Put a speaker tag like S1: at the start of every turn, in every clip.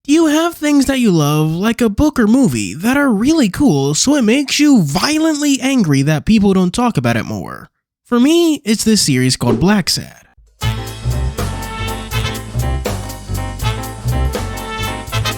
S1: You have things that you love, like a book or movie, that are really cool, so it makes you violently angry that people don't talk about it more. For me, it's this series called Blacksad.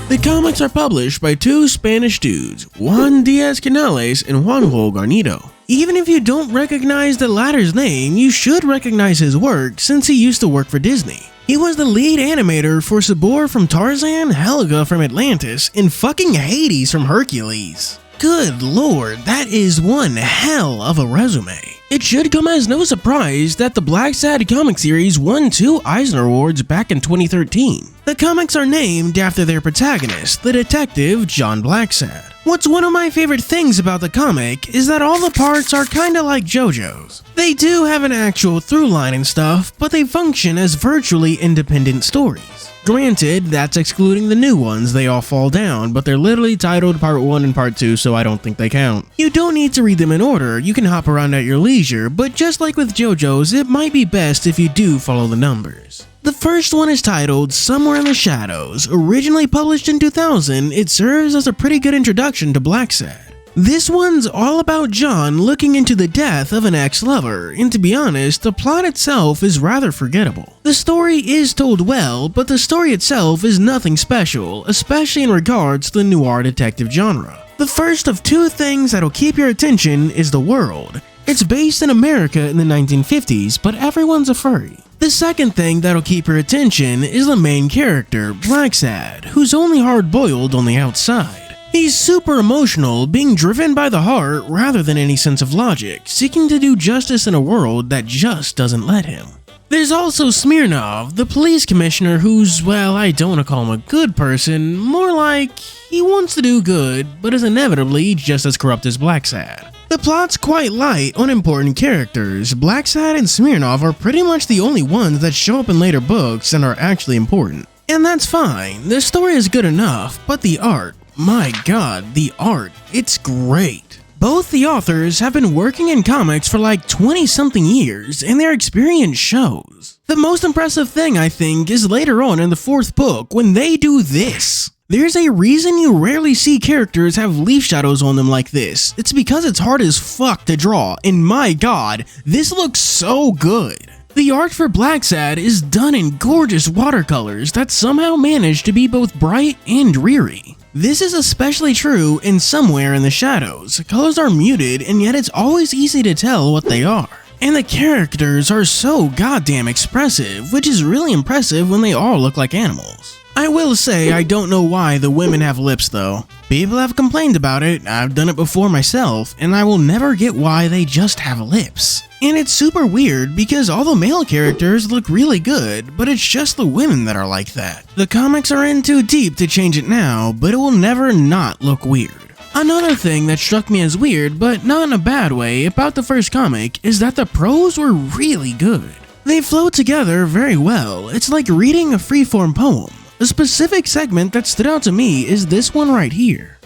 S1: The comics are published by two Spanish dudes, Juan Diaz-Canales and Juanjo Garnido. Even if you don't recognize the latter's name, you should recognize his work since he used to work for Disney. He was the lead animator for Sabor from Tarzan, Helga from Atlantis, and fucking Hades from Hercules. Good lord, that is one hell of a resume. It should come as no surprise that the Blacksad comic series won 2 Eisner Awards back in 2013. The comics are named after their protagonist, the detective John Blacksad. What's one of my favorite things about the comic is that all the parts are kinda like JoJo's. They do have an actual through line and stuff, but they function as virtually independent stories. Granted, that's excluding the new ones, they all fall down, but they're literally titled Part 1 and Part 2, so I don't think they count. You don't need to read them in order, you can hop around at your leisure, but just like with JoJo's, it might be best if you do follow the numbers. The first one is titled Somewhere in the Shadows. Originally published in 2000, it serves as a pretty good introduction to Blacksad. This one's all about John looking into the death of an ex-lover, and to be honest, the plot itself is rather forgettable. The story is told well, but the story itself is nothing special, especially in regards to the noir detective genre. The first of two things that'll keep your attention is the world. It's based in America in the 1950s, but everyone's a furry. The second thing that'll keep your attention is the main character, Blacksad, who's only hard-boiled on the outside. He's super emotional, being driven by the heart rather than any sense of logic, seeking to do justice in a world that just doesn't let him. There's also Smirnov, the police commissioner who's, well, I don't want to call him a good person, more like he wants to do good, but is inevitably just as corrupt as Blacksad. The plot's quite light on important characters. Blacksad and Smirnov are pretty much the only ones that show up in later books and are actually important. And that's fine, the story is good enough, but the art, my god, the art, it's great. Both the authors have been working in comics for like 20-something years, and their experience shows. The most impressive thing, I think, is later on in the 4th book when they do this. There's a reason you rarely see characters have leaf shadows on them like this. It's because it's hard as fuck to draw, and my god, this looks so good. The art for Blacksad is done in gorgeous watercolors that somehow manage to be both bright and dreary. This is especially true in Somewhere in the Shadows. Colors are muted, and yet it's always easy to tell what they are. And the characters are so goddamn expressive, which is really impressive when they all look like animals. I will say I don't know why the women have lips though. People have complained about it, I've done it before myself, and I will never get why they just have lips. And it's super weird because all the male characters look really good, but it's just the women that are like that. The comics are in too deep to change it now, but it will never not look weird. Another thing that struck me as weird, but not in a bad way, about the first comic is that the prose were really good. They flow together very well, it's like reading a freeform poem. A specific segment that stood out to me is this one right here.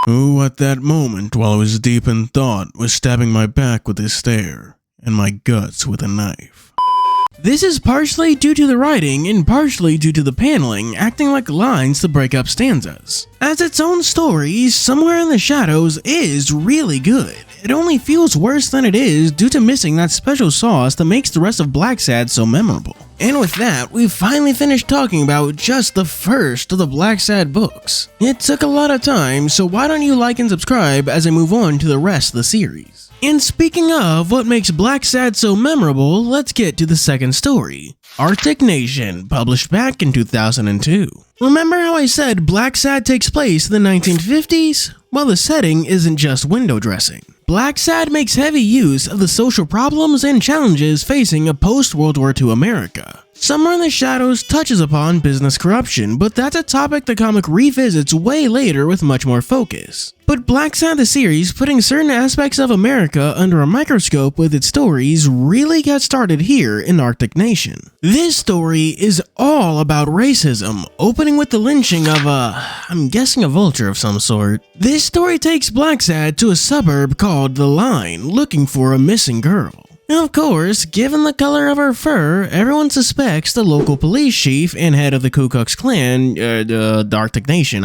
S1: Who at that moment, while I was deep in thought, was stabbing my back with his stare, and my guts with a knife. This is partially due to the writing and partially due to the paneling acting like lines to break up stanzas. As its own story, Somewhere in the Shadows is really good. It only feels worse than it is due to missing that special sauce that makes the rest of Blacksad so memorable. And with that, we've finally finished talking about just the first of the Blacksad books. It took a lot of time, so why don't you like and subscribe as I move on to the rest of the series. And speaking of what makes Blacksad so memorable, let's get to the second story. Arctic Nation, published back in 2002. Remember how I said Blacksad takes place in the 1950s? Well, the setting isn't just window dressing. Blacksad makes heavy use of the social problems and challenges facing a post-World War II America. Somewhere in the Shadows touches upon business corruption, but that's a topic the comic revisits way later with much more focus. But Blacksad the series putting certain aspects of America under a microscope with its stories really got started here in Arctic Nation. This story is all about racism, opening with the lynching of I'm guessing a vulture of some sort. This story takes Blacksad to a suburb called The Line, looking for a missing girl. Of course, given the color of her fur, everyone suspects the local police chief and head of the Ku Klux Klan, the Arctic Nation,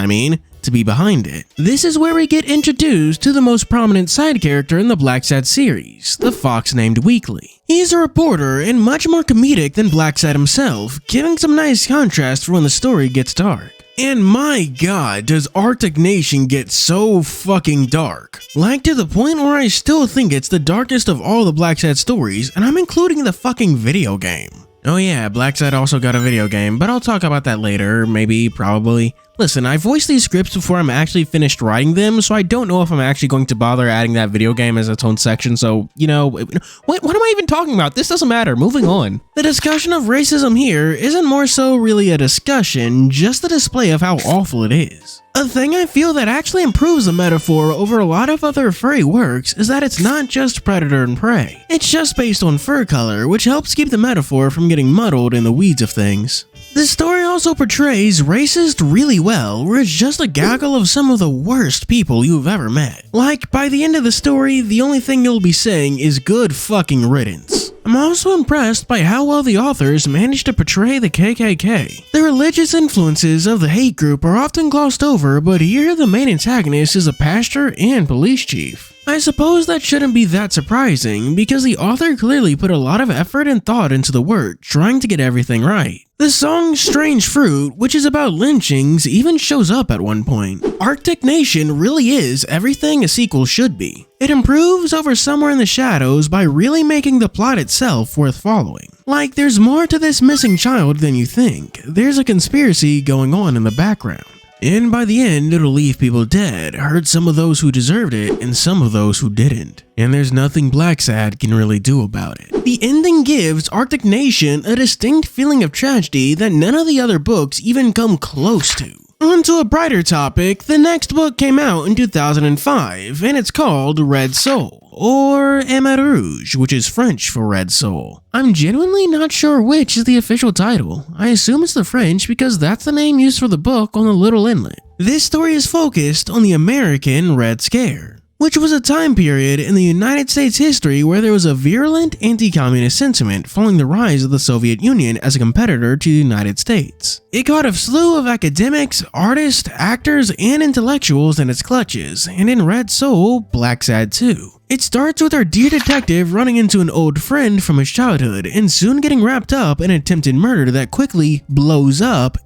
S1: to be behind it. This is where we get introduced to the most prominent side character in the Blacksad series, the fox named Weekly. He's a reporter and much more comedic than Blacksad himself, giving some nice contrast for when the story gets dark. And my god, does Arctic Nation get so fucking dark. Like to the point where I still think it's the darkest of all the Blacksad stories, and I'm including the fucking video game. Oh yeah, Blacksad also got a video game, but I'll talk about that later, maybe, probably. Listen, I voiced these scripts before I'm actually finished writing them, so I don't know if I'm actually going to bother adding that video game as its own section, so, what am I even talking about? This doesn't matter, moving on. The discussion of racism here isn't more so really a discussion, just a display of how awful it is. A thing I feel that actually improves the metaphor over a lot of other furry works is that it's not just predator and prey. It's just based on fur color, which helps keep the metaphor from getting muddled in the weeds of things. The story also portrays racist really well, where it's just a gaggle of some of the worst people you've ever met. Like, by the end of the story, the only thing you'll be saying is good fucking riddance. I'm also impressed by how well the authors managed to portray the KKK. The religious influences of the hate group are often glossed over, but here the main antagonist is a pastor and police chief. I suppose that shouldn't be that surprising, because the author clearly put a lot of effort and thought into the work, trying to get everything right. The song Strange Fruit, which is about lynchings, even shows up at one point. Arctic Nation really is everything a sequel should be. It improves over Somewhere in the Shadows by really making the plot itself worth following. Like, there's more to this missing child than you think. There's a conspiracy going on in the background. And by the end, it'll leave people dead, hurt some of those who deserved it, and some of those who didn't. And there's nothing Blacksad can really do about it. The ending gives Arctic Nation a distinct feeling of tragedy that none of the other books even come close to. On to a brighter topic, the next book came out in 2005, and it's called Red Soul, or Amarillo, which is French for Red Soul. I'm genuinely not sure which is the official title. I assume it's the French because that's the name used for the book on the Little Inlet. This story is focused on the American Red Scare, which was a time period in the United States history where there was a virulent anti-communist sentiment following the rise of the Soviet Union as a competitor to the United States. It caught a slew of academics, artists, actors, and intellectuals in its clutches, and in Red Soul, Blacksad too. It starts with our dear detective running into an old friend from his childhood and soon getting wrapped up in an attempted murder that quickly blows up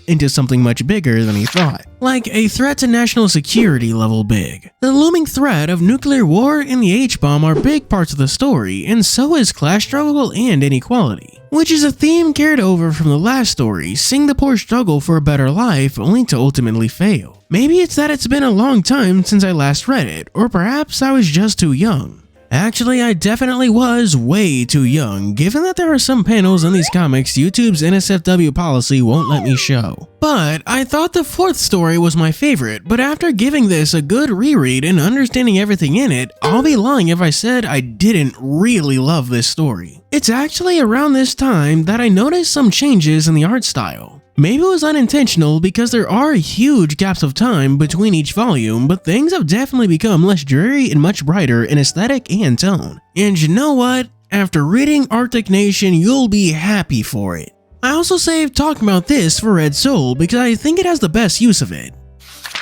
S1: into something much bigger than he thought. Like a threat to national security level big. The looming threat of nuclear war and the H-bomb are big parts of the story, and so is class struggle and inequality, which is a theme carried over from the last story, seeing the poor struggle for a better life only to ultimately fail. Maybe it's that it's been a long time since I last read it, or perhaps I was just too young. Actually, I definitely was way too young, given that there are some panels in these comics YouTube's NSFW policy won't let me show. But I thought the fourth story was my favorite, but after giving this a good reread and understanding everything in it, I'll be lying if I said I didn't really love this story. It's actually around this time that I noticed some changes in the art style. Maybe it was unintentional because there are huge gaps of time between each volume, but things have definitely become less dreary and much brighter in aesthetic and tone. And you know what? After reading Arctic Nation, you'll be happy for it. I also saved talking about this for Red Soul because I think it has the best use of it.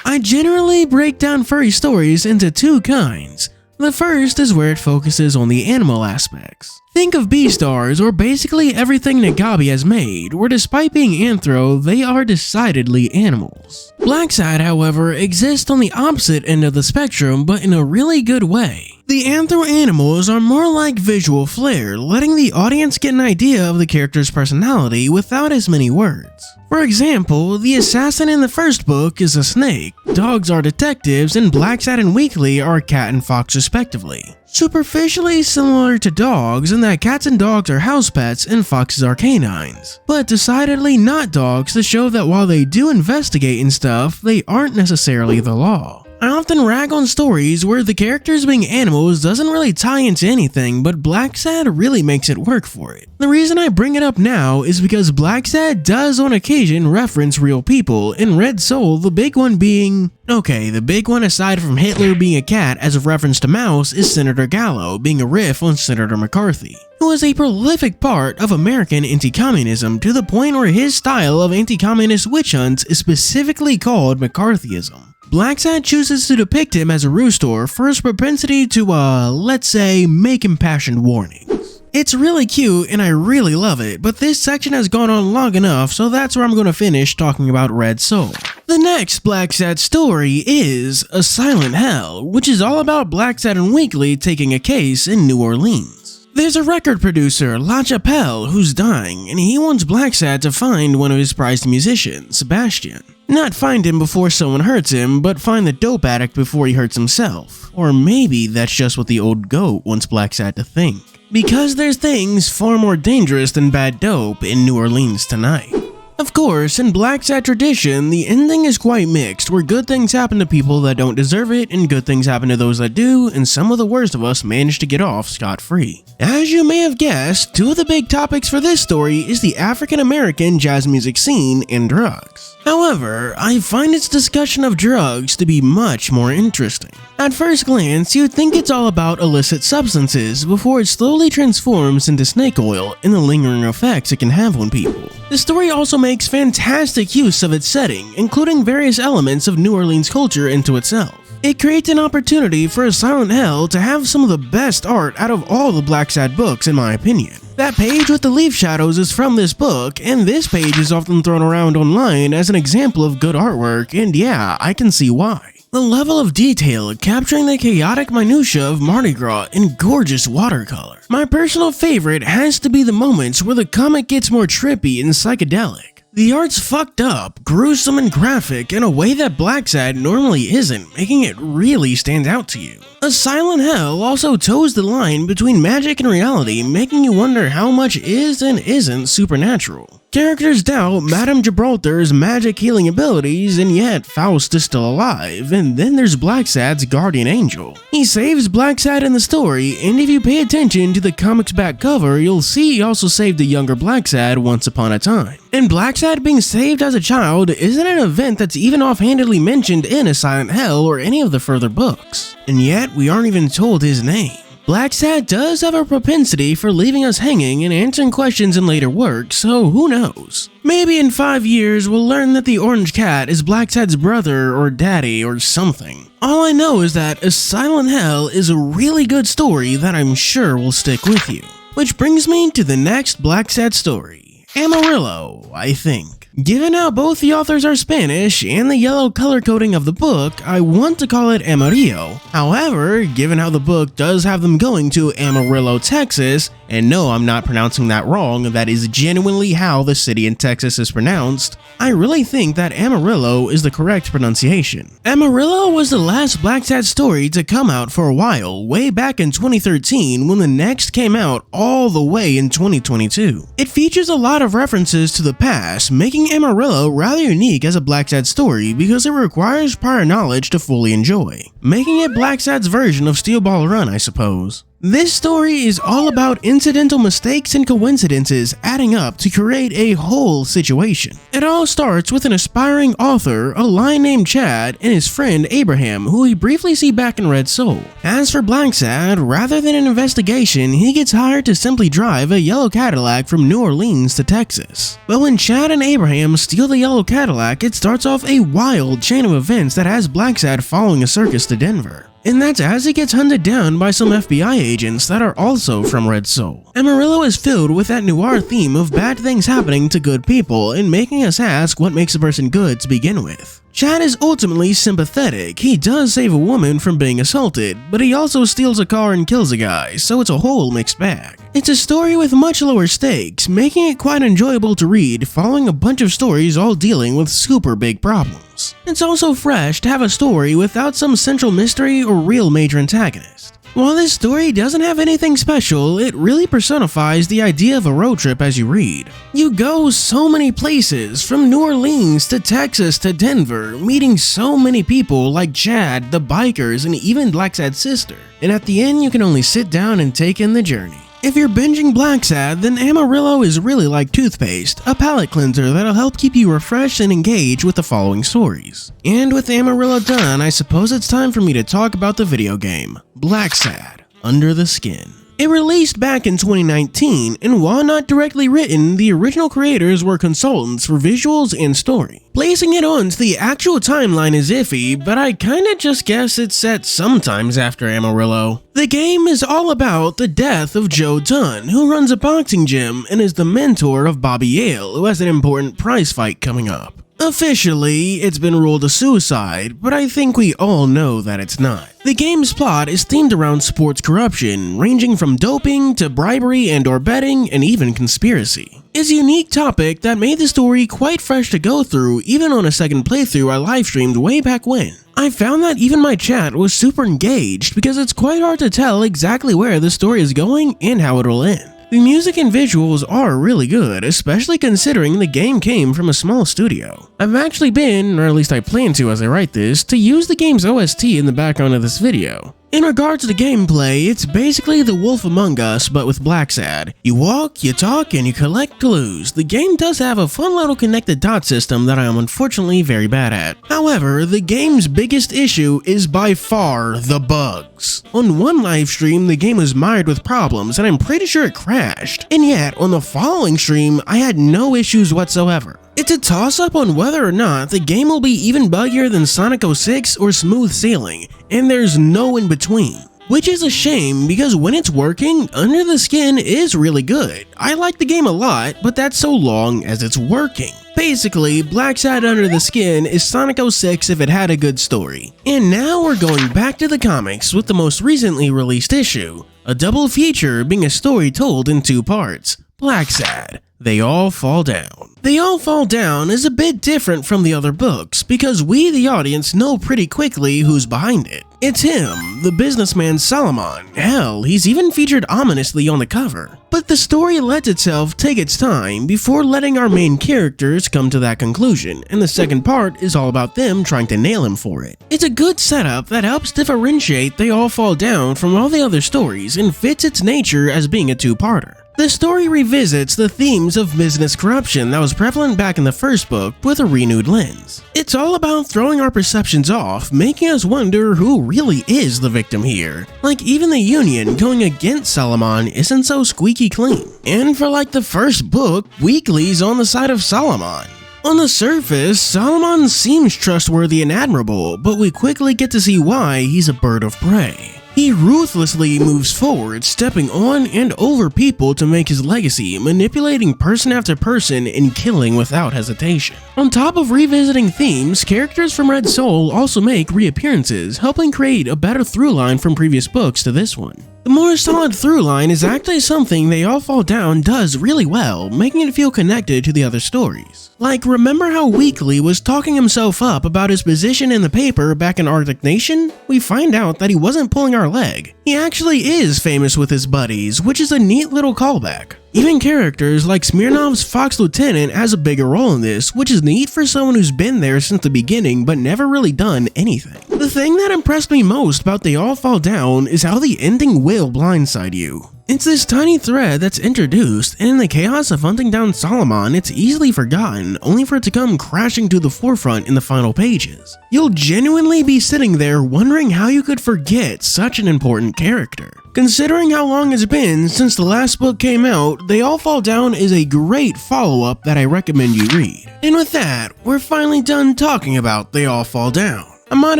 S1: I generally break down furry stories into two kinds. The first is where it focuses on the animal aspects. Think of Beastars, or basically everything Nagabi has made, where despite being anthro, they are decidedly animals. Blacksad, however, exists on the opposite end of the spectrum, but in a really good way. The anthro animals are more like visual flair, letting the audience get an idea of the character's personality without as many words. For example, the assassin in the first book is a snake, dogs are detectives, and Blacksad and Weekly are cat and fox respectively. Superficially similar to dogs in that cats and dogs are house pets and foxes are canines, but decidedly not dogs to show that while they do investigate and stuff, they aren't necessarily the law. I often rag on stories where the characters being animals doesn't really tie into anything, but Blacksad really makes it work for it. The reason I bring it up now is because Blacksad does on occasion reference real people, in Red Soul the big one being... Okay, the big one aside from Hitler being a cat as a reference to Mouse is Senator Gallo being a riff on Senator McCarthy, who was a prolific part of American anti-communism to the point where his style of anti-communist witch hunts is specifically called McCarthyism. Blacksad chooses to depict him as a rooster for his propensity to, let's say, make impassioned warnings. It's really cute and I really love it, but this section has gone on long enough, so that's where I'm going to finish talking about Red Soul. The next Blacksad story is A Silent Hell, which is all about Blacksad and Weekly taking a case in New Orleans. There's a record producer, La Chapelle, who's dying, and he wants Blacksad to find one of his prized musicians, Sebastian. Not find him before someone hurts him, but find the dope addict before he hurts himself. Or maybe that's just what the old goat wants Blacksad to think. Because there's things far more dangerous than bad dope in New Orleans tonight. Of course, in Blacksad tradition, the ending is quite mixed, where good things happen to people that don't deserve it, and good things happen to those that do, and some of the worst of us manage to get off scot-free. As you may have guessed, two of the big topics for this story is the African-American jazz music scene and drugs. However, I find its discussion of drugs to be much more interesting. At first glance, you'd think it's all about illicit substances before it slowly transforms into snake oil and the lingering effects it can have on people. The story also makes fantastic use of its setting, including various elements of New Orleans culture into itself. It creates an opportunity for A Silent Hell to have some of the best art out of all the Blacksad books in my opinion. That page with the leaf shadows is from this book, and this page is often thrown around online as an example of good artwork, and yeah, I can see why. The level of detail capturing the chaotic minutia of Mardi Gras in gorgeous watercolor. My personal favorite has to be the moments where the comic gets more trippy and psychedelic. The art's fucked up, gruesome, and graphic in a way that Blacksad normally isn't, making it really stand out to you. A Silent Hell also toes the line between magic and reality, making you wonder how much is and isn't supernatural. Characters doubt Madame Gibraltar's magic healing abilities, and yet Faust is still alive, and then there's Blacksad's guardian angel. He saves Blacksad in the story, and if you pay attention to the comic's back cover, you'll see he also saved the younger Blacksad once upon a time. And Blacksad being saved as a child isn't an event that's even offhandedly mentioned in A Silent Hell or any of the further books. And yet, we aren't even told his name. Blacksad does have a propensity for leaving us hanging and answering questions in later work, so who knows? Maybe in 5 years we'll learn that the orange cat is Blacksad's brother or daddy or something. All I know is that A Silent Hell is a really good story that I'm sure will stick with you. Which brings me to the next Blacksad story. Amarillo, I think. Given how both the authors are Spanish and the yellow color coding of the book, I want to call it Amarillo. However, given how the book does have them going to Amarillo, Texas, and no, I'm not pronouncing that wrong, that is genuinely how the city in Texas is pronounced, I really think that Amarillo is the correct pronunciation. Amarillo was the last Blacksad story to come out for a while, way back in 2013 when the next came out all the way in 2022. It features a lot of references to the past, making Amarillo rather unique as a Blacksad story because it requires prior knowledge to fully enjoy, making it Blacksad's version of Steel Ball Run, I suppose. This story is all about incidental mistakes and coincidences adding up to create a whole situation. It all starts with an aspiring author, a lion named Chad, and his friend Abraham, who we briefly see back in Red Soul. As for Blacksad, rather than an investigation, he gets hired to simply drive a yellow Cadillac from New Orleans to Texas. But when Chad and Abraham steal the yellow Cadillac, it starts off a wild chain of events that has Blacksad following a circus to Denver. And that's as he gets hunted down by some FBI agents that are also from Red Soul. Amarillo is filled with that noir theme of bad things happening to good people and making us ask what makes a person good to begin with. Chad is ultimately sympathetic. He does save a woman from being assaulted, but he also steals a car and kills a guy, so it's a whole mixed bag. It's a story with much lower stakes, making it quite enjoyable to read, following a bunch of stories all dealing with super big problems. It's also fresh to have a story without some central mystery or real major antagonist. While this story doesn't have anything special, it really personifies the idea of a road trip as you read. You go so many places, from New Orleans to Texas to Denver, meeting so many people like Chad, the bikers, and even Blacksad's sister. And at the end, you can only sit down and take in the journey. If you're binging Blacksad, then Amarillo is really like toothpaste, a palate cleanser that'll help keep you refreshed and engaged with the following stories. And with Amarillo done, I suppose it's time for me to talk about the video game, Blacksad, Under the Skin. It released back in 2019, and while not directly written, the original creators were consultants for visuals and story. Placing it onto the actual timeline is iffy, but I kinda just guess it's set sometimes after Amarillo. The game is all about the death of Joe Dunn, who runs a boxing gym and is the mentor of Bobby Yale, who has an important prize fight coming up. Officially, it's been ruled a suicide, but I think we all know that it's not. The game's plot is themed around sports corruption, ranging from doping to bribery and/or betting and even conspiracy. It's a unique topic that made the story quite fresh to go through even on a second playthrough I live streamed way back when. I found that even my chat was super engaged because it's quite hard to tell exactly where the story is going and how it'll end. The music and visuals are really good, especially considering the game came from a small studio. I've actually been, or at least I plan to as I write this, to use the game's OST in the background of this video. In regards to the gameplay, it's basically The Wolf Among Us, but with Blacksad. You walk, you talk, and you collect clues. The game does have a fun little connected dot system that I am unfortunately very bad at. However, the game's biggest issue is by far the bugs. On one live stream, the game was mired with problems, and I'm pretty sure it crashed. And yet, on the following stream, I had no issues whatsoever. It's a toss-up on whether or not the game will be even buggier than Sonic 06 or Smooth Sailing, and there's no in between. Which is a shame because when it's working, Under the Skin is really good. I like the game a lot, but that's so long as it's working. Basically, Blacksad Under the Skin is Sonic 06 if it had a good story. And now we're going back to the comics with the most recently released issue, a double feature being a story told in two parts. Blacksad, They All Fall Down. They All Fall Down is a bit different from the other books because we, the audience, know pretty quickly who's behind it. It's him, the businessman Solomon. Hell, he's even featured ominously on the cover. But the story lets itself take its time before letting our main characters come to that conclusion, and the second part is all about them trying to nail him for it. It's a good setup that helps differentiate They All Fall Down from all the other stories and fits its nature as being a two-parter. The story revisits the themes of business corruption that was prevalent back in the first book with a renewed lens. It's all about throwing our perceptions off, making us wonder who really is the victim here. Like even the Union going against Solomon isn't so squeaky clean. And for like the first book, Weekly's on the side of Solomon. On the surface, Solomon seems trustworthy and admirable, but we quickly get to see why he's a bird of prey. He ruthlessly moves forward, stepping on and over people to make his legacy, manipulating person after person and killing without hesitation. On top of revisiting themes, characters from Red Soul also make reappearances, helping create a better through line from previous books to this one. The more solid through line is actually something They All Fall Down does really well, making it feel connected to the other stories. Like, remember how Weekly was talking himself up about his position in the paper back in Arctic Nation? We find out that he wasn't pulling our leg. He actually is famous with his buddies, which is a neat little callback. Even characters like Smirnov's Fox Lieutenant has a bigger role in this, which is neat for someone who's been there since the beginning but never really done anything. The thing that impressed me most about They All Fall Down is how the ending will blindside you. It's this tiny thread that's introduced, and in the chaos of hunting down Solomon, it's easily forgotten, only for it to come crashing to the forefront in the final pages. You'll genuinely be sitting there wondering how you could forget such an important character. Considering how long it's been since the last book came out, They All Fall Down is a great follow-up that I recommend you read. And with that, we're finally done talking about They All Fall Down. I might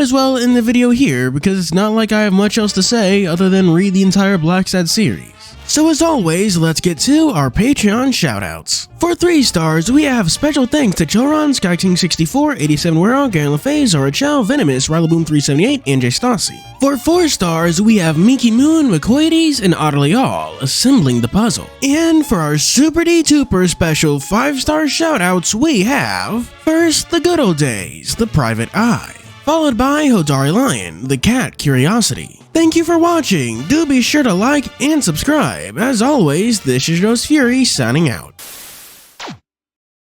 S1: as well end the video here because it's not like I have much else to say other than read the entire Blacksad series. So as always, let's get to our Patreon shoutouts. For 3 stars, we have special thanks to Choron, SkyKing64, 87 Werrell, Garen LaFay, Zara Chow, Venomous, Rylaboom378, and Jay Stassi. For 4 stars, we have Miki Moon, McCoides, and Otterly All, assembling the puzzle. And for our Super D-Tuper special 5-star shoutouts, we have first, The Good Old Days, The Private Eye. Followed by Hodari Lion, The Cat Curiosity. Thank you for watching. Do be sure to like and subscribe. As always, this is Rose Fury signing out.